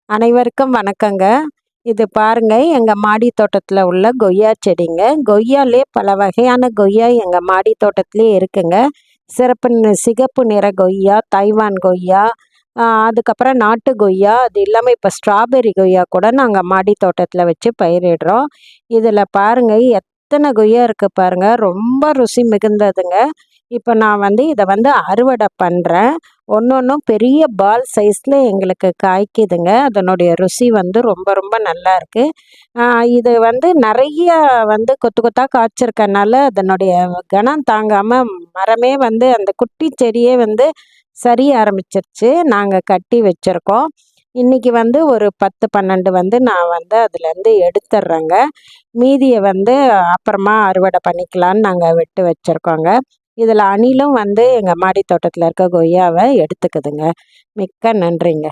அனைவருக்கும் வணக்கங்க. இது பாருங்க, எங்கள் மாடி தோட்டத்தில் உள்ள கொய்யா செடிங்க. கொய்யாலே பல வகையான கொய்யா எங்கள் மாடி தோட்டத்திலே இருக்குங்க. சிகப்பு நிற கொய்யா, தைவான் கொய்யா, அதுக்கப்புறம் நாட்டு கொய்யா, அது இல்லாமல் இப்போ ஸ்ட்ராபெர்ரி கொய்யா கூட நாங்கள் மாடி தோட்டத்தில் வச்சு பயிரிடுறோம். இதில் பாருங்க, எத்தனை கொய்யா இருக்குது பாருங்க, ரொம்ப ருசி மிகுந்ததுங்க. இப்போ நான் இதை அறுவடை பண்ணுறேன். ஒன்றும் பெரிய பால் சைஸில் எங்களுக்கு காய்க்குதுங்க. அதனுடைய ருசி ரொம்ப ரொம்ப நல்லா இருக்குது. இது நிறைய கொத்து கொத்தாக காய்ச்சிருக்கனால அதனுடைய கனம் தாங்காமல் மரமே அந்த குட்டி செடியே சரிய ஆரம்பிச்சிருச்சு. நாங்கள் கட்டி வச்சுருக்கோம். இன்றைக்கி ஒரு 10 12 நான் அதுலேருந்து எடுத்துடுறேங்க. மீதியை அப்புறமா அறுவடை பண்ணிக்கலான்னு நாங்கள் விட்டு வச்சுருக்கோங்க. இதில் அணிலும் எங்கள் மாடி தோட்டத்தில் இருக்க கொய்யாவை எடுத்துக்குதுங்க. மிக்க நன்றிங்க.